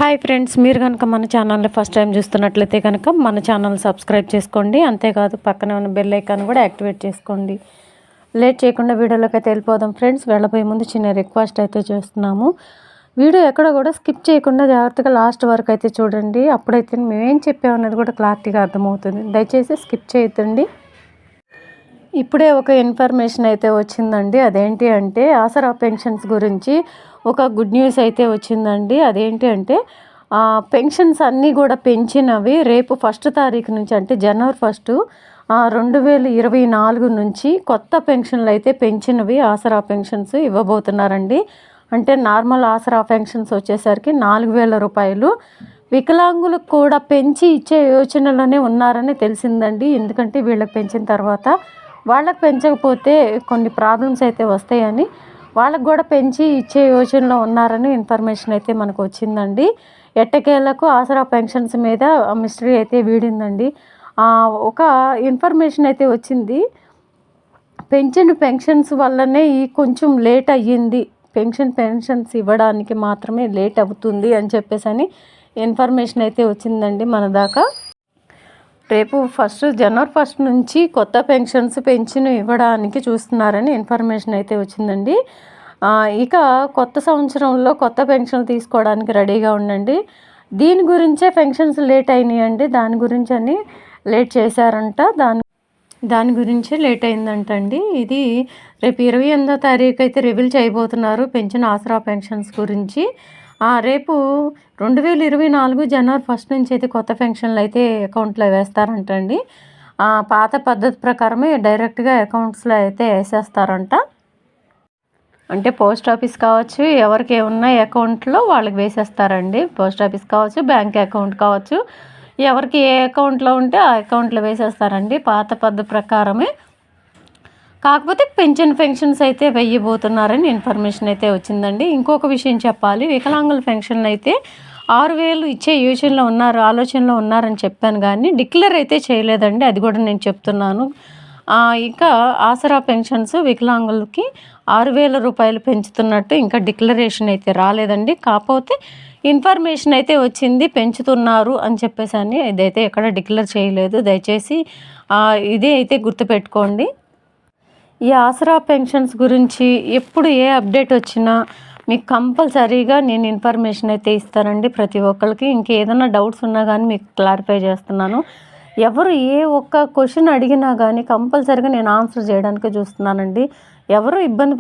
Hi friends, మీరు కనుక మన ఛానల్ని ఫస్ట్ టైం చూస్తున్నట్లయితే కనుక మన ఛానల్ సబ్స్క్రైబ్ చేసుకోండి. అంతేకాదు పక్కనే ఉన్న బెల్ ఐకాన్ కూడా యాక్టివేట్ చేసుకోండి. లేట్ చేయకుండా వీడియోలోకి అయితే వెళ్ళిపోదాం ఫ్రెండ్స్. వెళ్ళబోయే ముందు చిన్న రిక్వెస్ట్ అయితే చేస్తున్నాము. వీడియో ఎక్కడ కూడా స్కిప్ చేయకుండా జాగ్రత్తగా లాస్ట్ వరకు అయితే చూడండి. అప్పుడైతే మేమేం చెప్పామన్నది కూడా క్లారిటీగా అర్థమవుతుంది. దయచేసి స్కిప్ చేయొద్దండి. ఇప్పుడే ఒక ఇన్ఫర్మేషన్ అయితే వచ్చిందండి. అదేంటి అంటే ఆసరా పెన్షన్స్ గురించి ఒక గుడ్ న్యూస్ అయితే వచ్చిందండి. అదేంటి అంటే పెన్షన్స్ అన్నీ కూడా పెంచినవి రేపు 1 తారీఖు నుంచి అంటే జనవరి 1 2024 నుంచి కొత్త పెన్షన్లు అయితే పెంచినవి ఆసరా పెన్షన్స్ ఇవ్వబోతున్నారండి. అంటే నార్మల్ ఆసరా పెన్షన్స్ వచ్చేసరికి 4,000 రూపాయలు వికలాంగులకు కూడా పెంచి ఇచ్చే యోచనలోనే ఉన్నారని తెలిసిందండి. ఎందుకంటే వీళ్ళకి పెంచిన తర్వాత వాళ్ళకి పెంచకపోతే కొన్ని ప్రాబ్లమ్స్ అయితే వస్తాయని వాళ్ళకు కూడా పెంచి ఇచ్చే యోచనలో ఉన్నారని ఇన్ఫర్మేషన్ అయితే మనకు వచ్చిందండి. ఎట్టకేలకు ఆసరా పెన్షన్స్ మీద మిస్టరీ అయితే వీడిందండి. ఒక ఇన్ఫర్మేషన్ అయితే వచ్చింది. పెంచిన పెన్షన్స్ వల్లనే ఈ కొంచెం లేట్ అయ్యింది, పెన్షన్స్ ఇవ్వడానికి మాత్రమే లేట్ అవుతుంది అని చెప్పేసి అని ఇన్ఫర్మేషన్ అయితే వచ్చిందండి మన దాకా. రేపు జనవరి 1 నుంచి కొత్త పెన్షన్స్ పెన్షన్ ఇవ్వడానికి చూస్తున్నారని ఇన్ఫర్మేషన్ అయితే వచ్చిందండి. ఇక కొత్త సంవత్సరంలో కొత్త పెన్షన్లు తీసుకోవడానికి రెడీగా ఉండండి. దీని గురించే పెన్షన్స్ లేట్ అయినాయండి. దాని గురించి అని లేట్ చేశారంట. దాని గురించే లేట్ అయిందంటండి. ఇది రేపు 28వ తారీఖు అయితే రివీల్ చేయబోతున్నారు పెన్షన్ ఆసరా పెన్షన్స్ గురించి. రేపు 2024 జనవరి 1 నుంచి అయితే కొత్త పెన్షన్లు అయితే అకౌంట్లో వేస్తారంటండి. పాత పద్ధతి ప్రకారమే డైరెక్ట్గా అకౌంట్స్లో అయితే వేసేస్తారంట. అంటే పోస్ట్ ఆఫీస్ కావచ్చు, ఎవరికి ఏమున్నా అకౌంట్లో వాళ్ళకి వేసేస్తారండి. పోస్ట్ ఆఫీస్ కావచ్చు, బ్యాంక్ అకౌంట్ కావచ్చు, ఎవరికి ఏ అకౌంట్లో ఉంటే ఆ అకౌంట్లో వేసేస్తారండి పాత పద్ధతి ప్రకారమే. కాకపోతే పెన్షన్స్ అయితే వెయ్యబోతున్నారని ఇన్ఫర్మేషన్ అయితే వచ్చిందండి. ఇంకొక విషయం చెప్పాలి, వికలాంగుల పెన్షన్లు అయితే 6,000 ఇచ్చే ఆలోచనలో ఉన్నారని చెప్పాను, కానీ డిక్లేర్ అయితే చేయలేదండి. అది కూడా నేను చెప్తున్నాను. ఇంకా ఆసరా పెన్షన్స్ వికలాంగులకి 6,000 రూపాయలు పెంచుతున్నట్టు ఇంకా డిక్లరేషన్ అయితే రాలేదండి. కాకపోతే ఇన్ఫర్మేషన్ అయితే వచ్చింది పెంచుతున్నారు అని చెప్పేసి అని. ఇదైతే ఎక్కడ డిక్లేర్ చేయలేదు. దయచేసి ఇదే అయితే గుర్తుపెట్టుకోండి. ఈ ఆసరా పెన్షన్స్ గురించి ఎప్పుడు ఏ అప్డేట్ వచ్చినా మీకు కంపల్సరీగా నేను ఇన్ఫర్మేషన్ అయితే ఇస్తానండి ప్రతి ఒక్కరికి. ఇంకేదైనా డౌట్స్ ఉన్నా కానీ మీకు క్లారిఫై చేస్తున్నాను. ఎవరు ఏ ఒక్క క్వశ్చన్ అడిగినా కానీ కంపల్సరీగా నేను ఆన్సర్ చేయడానికి చూస్తున్నానండి. ఎవరు ఇబ్బంది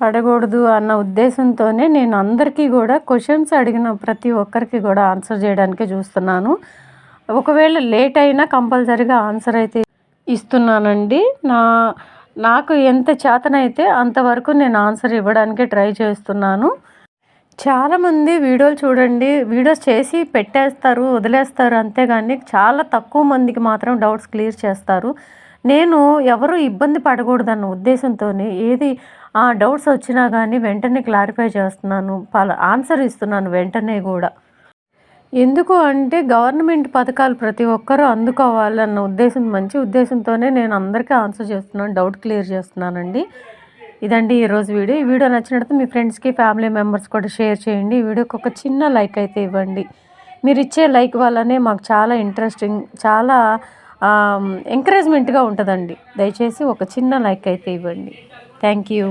పడకూడదు అన్న ఉద్దేశంతోనే నేను అందరికీ కూడా క్వశ్చన్స్ అడిగిన ప్రతి ఒక్కరికి కూడా ఆన్సర్ చేయడానికి చూస్తున్నాను. ఒకవేళ లేట్ అయినా కంపల్సరీగా ఆన్సర్ అయితే ఇస్తున్నానండి. నాకు ఎంత చేతనైతే అంతవరకు నేను ఆన్సర్ ఇవ్వడానికి ట్రై చేస్తున్నాను. చాలామంది వీడియోలు చూడండి, వీడియోస్ చేసి పెట్టేస్తారు, వదిలేస్తారు, అంతేగాని చాలా తక్కువ మందికి మాత్రం డౌట్స్ క్లియర్ చేస్తారు. నేను ఎవరు ఇబ్బంది పడకూడదన్న ఉద్దేశంతోనే ఏది డౌట్స్ వచ్చినా కానీ వెంటనే క్లారిఫై చేస్తున్నాను, ఆన్సర్ ఇస్తున్నాను వెంటనే కూడా. ఎందుకు అంటే గవర్నమెంట్ పథకాలు ప్రతి ఒక్కరూ అందుకోవాలన్న మంచి ఉద్దేశంతోనే నేను అందరికీ ఆన్సర్ చేస్తున్నాను, డౌట్ క్లియర్ చేస్తున్నానండి. ఇదండి ఈరోజు వీడియో. ఈ వీడియో నచ్చినట్టు మీ ఫ్రెండ్స్కి, ఫ్యామిలీ మెంబర్స్ కూడా షేర్ చేయండి. ఈ వీడియోకి ఒక చిన్న లైక్ అయితే ఇవ్వండి. మీరు ఇచ్చే లైక్ వల్లనే మాకు చాలా ఇంట్రెస్టింగ్, చాలా ఎంకరేజ్మెంట్గా ఉంటుందండి. దయచేసి ఒక చిన్న లైక్ అయితే ఇవ్వండి. Thank you.